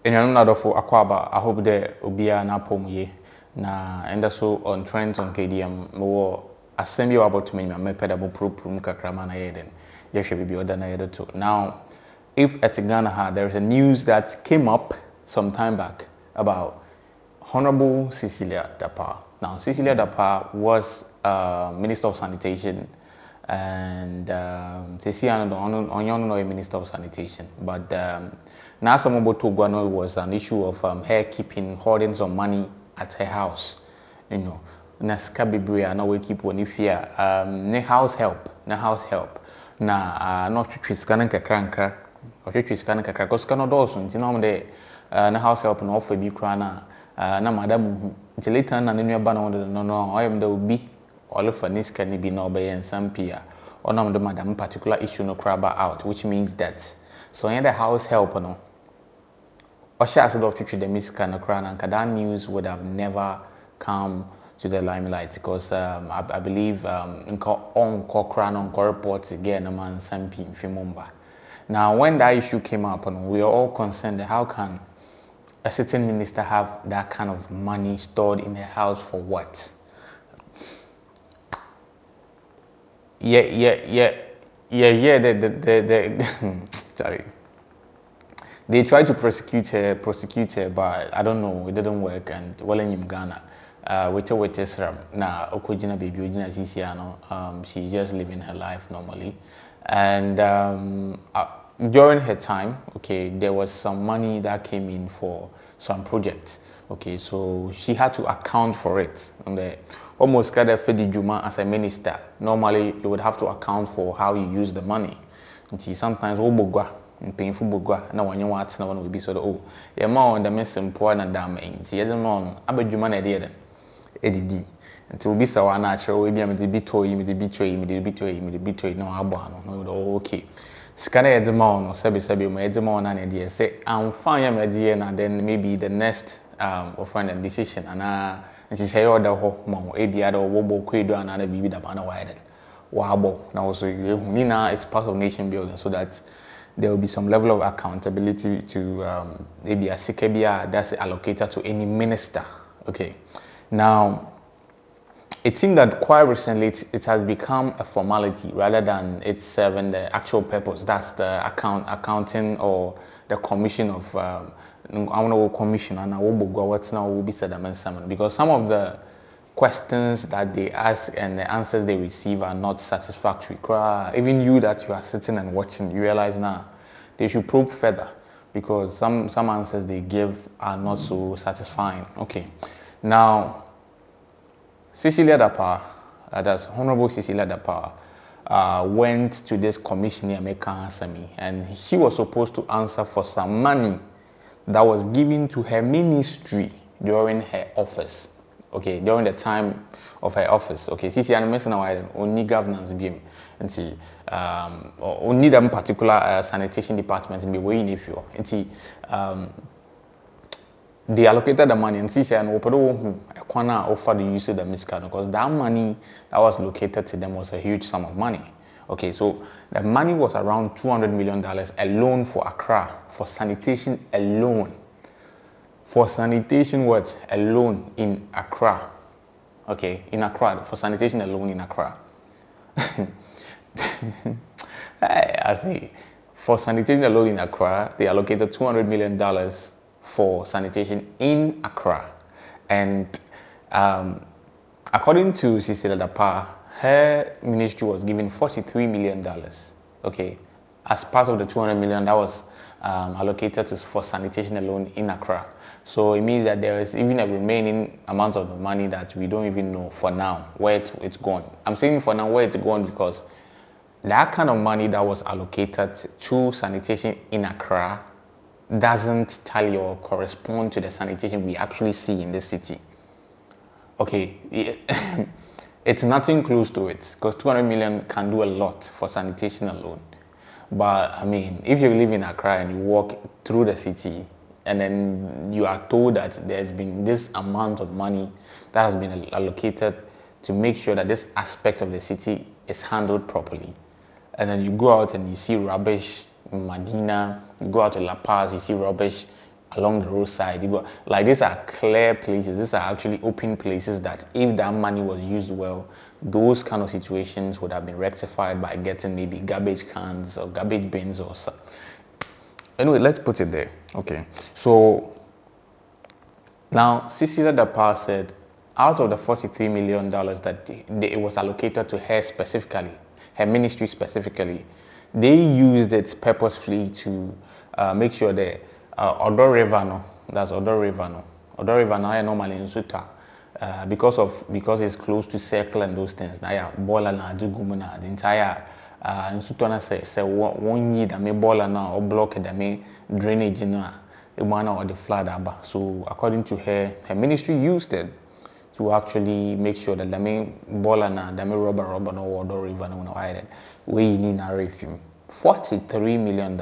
in another for Aquaba, I hope there will be an apple na and so on trends on KDM more assembly about to me my pedal prum kakramana eden. Yes, should be other na too. Now, if at Ghana there is a news that came up some time back about Honorable Cecilia Dapaah. Now, Cecilia Dapaah was Minister of Sanitation, and Cecilia no Minister of Sanitation, but now some about Togwano was an issue of her keeping hoarding some money at her house, you know. Na sika bebre na we keep one fear ne house help na not twiska na kakranka or twiska na kakra cause kana also nti na de na house help na offer bi kra na madam nti later na nenu aba na no I am the obi all for niska ni bi na obey ensam pia or na madam particular issue no craba out, which means that so in the house help no or she has of the miska na kra na that news would have never come to the limelight because I believe on Cochrane on reports again a man Sampi Fimumba. Now when that issue came up and we are all concerned that how can a certain minister have that kind of money stored in their house for what? The sorry. They tried to prosecute her, but I don't know, it didn't work, and well in Ghana. Which na okojina baby ojina sisiano she's just living her life normally, and during her time, okay, there was some money that came in for some projects, okay, so she had to account for it. And almost kind of Fedi Juma as a minister, normally you would have to account for how you use the money. And she sometimes painful bogwa na wanye wat na one be so oh yeah ma on the mess important and damn nti ye no no abadwuma na de edidi nti obi sa wa na a kire we bia me de bitoyi na abo ano no okay sika na ye de ma no sebe mo ye de ma na na de say am fan ya me de na then maybe the next of find a decision ana nti say order ho mo e bia da wo bo kwedo ana na bibi da ba na wa ye wa abo na also you na it's part of nation building so that there will be some level of accountability to maybe a sikebia that's allocated to any minister. Okay, now it seems that quite recently it has become a formality rather than it serving the actual purpose. That's the accounting or the commission of I want to commission and what's now will be said because some of the questions that they ask and the answers they receive are not satisfactory. Even you that you are sitting and watching, you realize now they should probe further because some answers they give are not so satisfying. Okay, now Cecilia Dapaah, that's Honorable Cecilia Dapaah, went to this commissioner and she was supposed to answer for some money that was given to her ministry during her office. Okay, during the time of her office. Okay, Cecilia mentioned only governance beam and see only them particular sanitation department in the way in if you they allocated the money and Cecilia and Opedo offer the use of the miscard because that money that was located to them was a huge sum of money. Okay, so the money was around $200 million alone for Accra for sanitation alone. For sanitation what alone in Accra. Okay, in Accra, for sanitation alone in Accra. I see. For sanitation alone in Accra, they allocated $200 million for sanitation in Accra. And according to Cecilia Dapaah, her ministry was given $43 million. Okay, as part of the $200 million that was allocated for sanitation alone in Accra. So it means that there is even a remaining amount of the money that we don't even know for now where it's gone. I'm saying for now where it's gone because that kind of money that was allocated to sanitation in Accra doesn't tally or correspond to the sanitation we actually see in this city. Okay, it's nothing close to it because 200 million can do a lot for sanitation alone. But I mean, if you live in Accra and you walk through the city and then you are told that there's been this amount of money that has been allocated to make sure that this aspect of the city is handled properly, and then you go out and you see rubbish in Medina, you go out to La Paz, you see rubbish along the roadside. You got like these are clear places. These are actually open places that if that money was used well, those kind of situations would have been rectified by getting maybe garbage cans or garbage bins or something. Anyway, let's put it there. Okay, so now Cecilia Dapaah said out of the $43 million that it was allocated to her specifically, her ministry specifically, they used it purposefully to make sure that Addo River, no, that's Addo River, no, Addo River now normally in Suta, because it's close to circle and those things. Now yeah, bola na jugumuna the entire in Suta na say 1 year that me bola na or block that me drainage na the one or the flood aba. So according to her, her ministry used it to actually make sure that the main bola na the main rubber no Addo River no island we need a refuse. $43 million.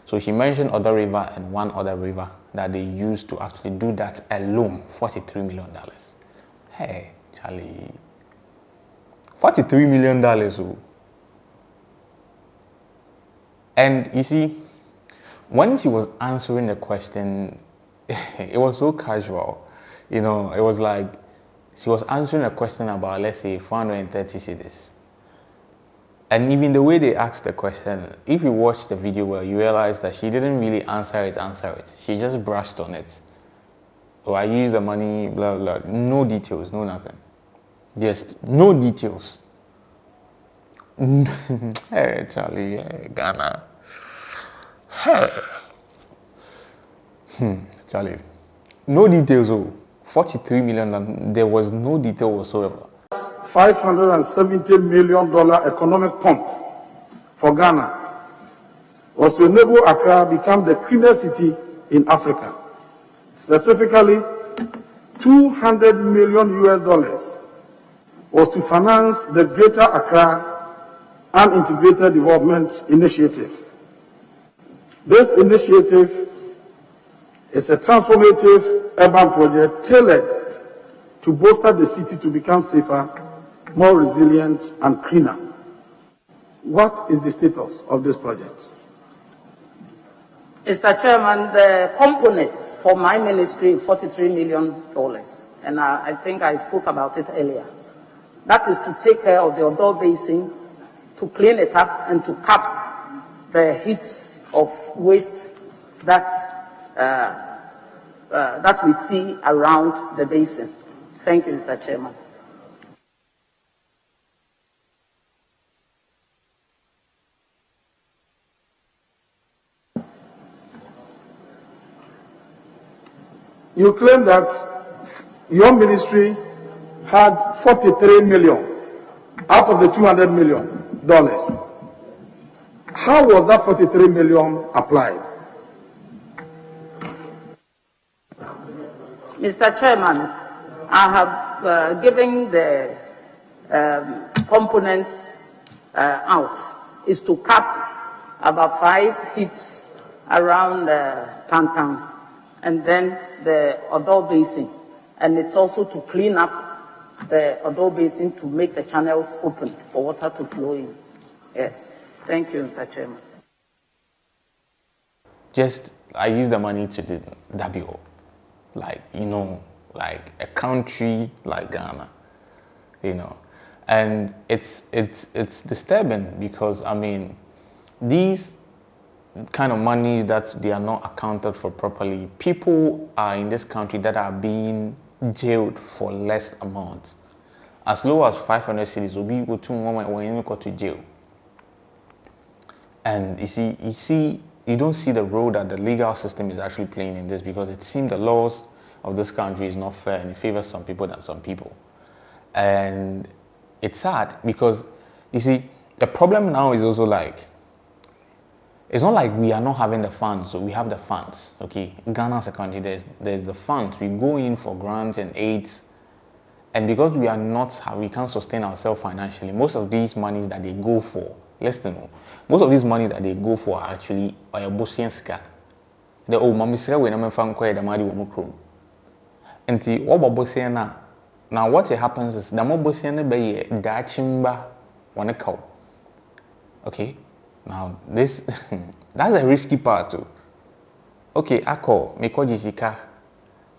So she mentioned Addo River and one other river that they used to actually do that alone. $43 million. Hey, Charlie. $43 million. Oh. And you see, when she was answering the question, it was so casual. You know, it was like she was answering a question about, let's say, 430 cities. And even the way they asked the question, if you watch the video well, you realize that she didn't really answer it. She just brushed on it. Oh, I used the money, blah, blah. No details, no nothing. Just no details. Hey, Charlie, hey, Ghana. Hey. Charlie. No details, oh. $43 million, there was no detail whatsoever. $570 million economic pump for Ghana was to enable Accra become the cleanest city in Africa. Specifically, $200 million was to finance the Greater Accra Integrated Development Initiative. This initiative is a transformative urban project tailored to bolster the city to become safer, more resilient and cleaner. What is the status of this project? Mr. Chairman, the component for my ministry is $43 million, and I think I spoke about it earlier. That is to take care of the Addo Basin, to clean it up and to cap the heaps of waste that we see around the basin. Thank you, Mr. Chairman. You claim that your ministry had $43 million out of the $200 million. How was that $43 million applied? Mr. Chairman, I have given the components out is to cap about 5 heaps around Tantan and then the Addo Basin. And it's also to clean up the Addo Basin to make the channels open for water to flow in. Yes. Thank you, Mr. Chairman. Just, I use the money to do WO. Like, you know, like a country like Ghana, you know. And it's disturbing because, I mean, these kind of money that they are not accounted for properly. People are in this country that are being jailed for less amounts. As low as 500 cedis will be able to when you go to jail. And you don't see the role that the legal system is actually playing in this, because it seems the laws of this country is not fair and it favors some people than some people. And it's sad because, you see, the problem now is also like, it's not like we are not having the funds, so we have the funds, okay? Ghana as a country, there's the funds. We go in for grants and aids, and because we can't sustain ourselves financially, most of these monies that they go for, listen, most of these money that they go for are actually Bosienska. The old Mamisra when I'm found quite the money will move. And the Obabosiana. Now what happens is the Mobosiana bay Dachimba one a cow. Okay? Now this that's a risky part too. okay, ako, me call Jessica.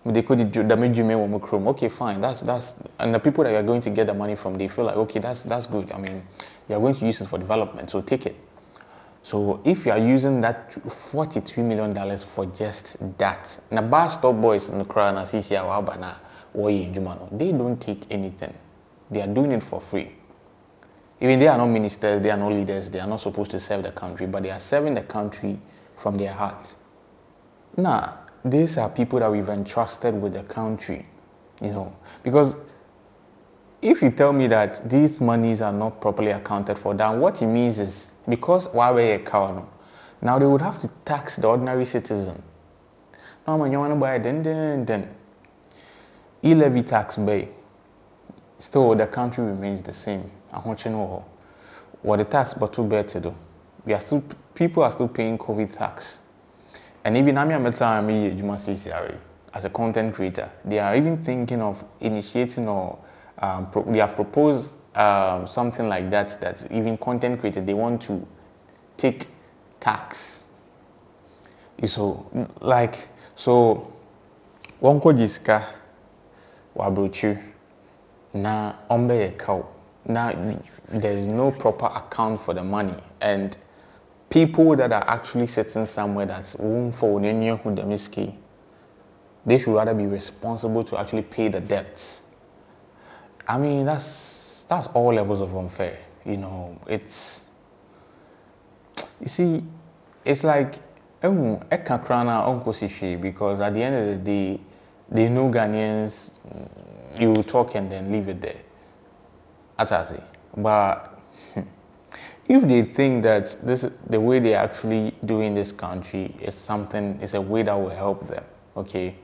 They could damage me one chrome. Okay, fine. That's and the people that you are going to get the money from, they feel like okay, that's good. I mean, you are going to use it for development, so take it. So if you are using that $43 million for just that, now bar stop boys in the crowd and CCA they don't take anything. They are doing it for free. Even they are not ministers, they are not leaders, they are not supposed to serve the country, but they are serving the country from their hearts. Now, these are people that we've entrusted with the country, because if you tell me that these monies are not properly accounted for, then what it means is because now they would have to tax the ordinary citizen. Now, when you want to buy then e-levy tax bay, still the country remains the same. What the tax but too bad to do. People are still paying COVID tax. And even as a content creator, they are even thinking of initiating or they have proposed something like that even content creators, they want to take tax. So one code is wabrochu na ombe cow. Now there's no proper account for the money, and people that are actually sitting somewhere that's room for they should rather be responsible to actually pay the debts. I mean, that's all levels of unfair. It's like because at the end of the day, they know Ghanaians. You talk and then leave it there. That's how I say. But if they think that the way they actually do in this country is a way that will help them, okay,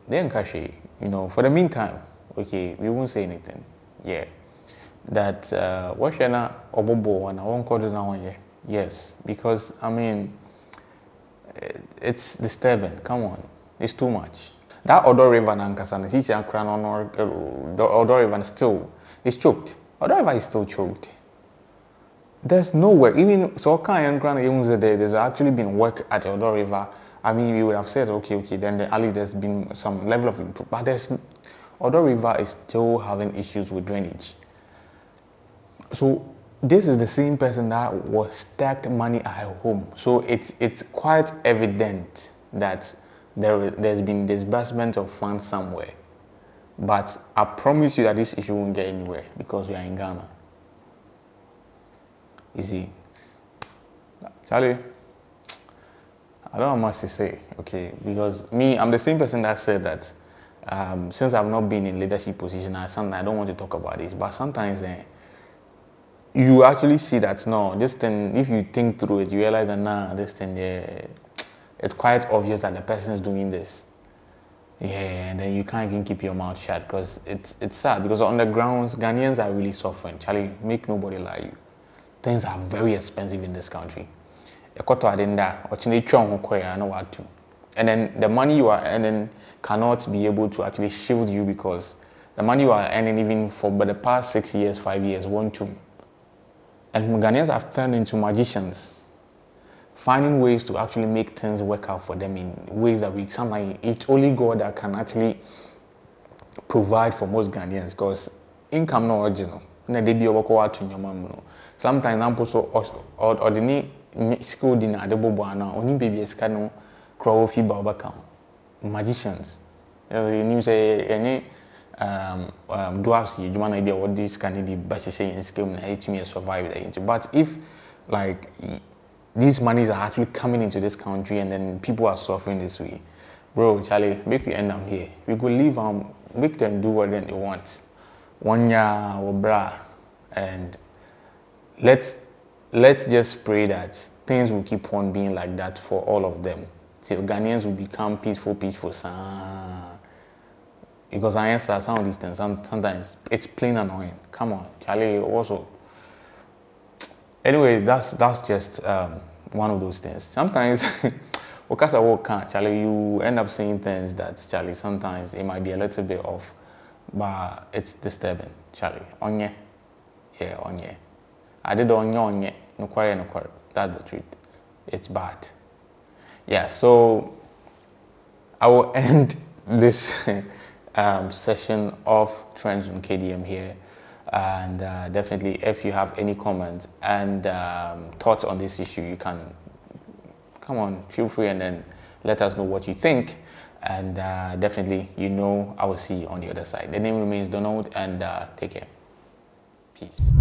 then Kashi, for the meantime, okay, we won't say anything. Yeah. That what shana obobo and I won't call it now. Yes, because I mean it's disturbing. Come on, it's too much. That Addo River Nankasa, the Sisi and Crown on the Addo River still is choked. Addo River is still choked. There's no work. Even so, there's actually been work at the Addo River. I mean, we would have said, okay, then at least there's been some level of improvement. But Addo River is still having issues with drainage. So this is the same person that was stacked money at home. So it's quite evident that there's been disbursement of funds somewhere. But I promise you that this issue won't get anywhere because we are in Ghana. You see, Charlie, I don't have much to say, okay? Because I'm the same person that said that since I've not been in leadership position, I don't want to talk about this. But sometimes you actually see that this thing, if you think through it, you realize that this thing, it's quite obvious that the person is doing this. Yeah, and then you can't even keep your mouth shut because it's sad. Because on the grounds, Ghanaians are really suffering. Charlie, make nobody lie you. Things are very expensive in this country. And then the money you are earning cannot be able to actually shield you because the money you are earning even for the past 6 years, 5 years, won't too. And Ghanaians have turned into magicians, finding ways to actually make things work out for them in ways that sometimes it's only God that can actually provide for most Ghanaians because income no original. Sometimes I'm also or the school dinner at the Bobana, only baby escano, crow fiber overcome. Magicians. You say any dwarfs you want to be what this can be basically in skill and help me survive the. But if like these monies are actually coming into this country and then people are suffering this way, bro, Charlie, make we end up here. We could leave make them do what they want. One year or bra, and let's just pray that things will keep on being like that for all of them. Till Ghanaians will become peaceful. Because I answer some of these things, sometimes it's plain annoying. Come on, Charlie. Also, anyway, that's just one of those things. Sometimes, Charlie, you end up saying things that Charlie. Sometimes it might be a little bit off, but it's disturbing. Charlie, onye, yeah, onye. I did onye, no quarry. That's the truth. It's bad. Yeah, so I will end this session of Trends on KDM here. And definitely, if you have any comments and thoughts on this issue, you can come on, feel free, and then let us know what you think. And definitely, I will see you on the other side. The name remains Donald, and take care. Peace.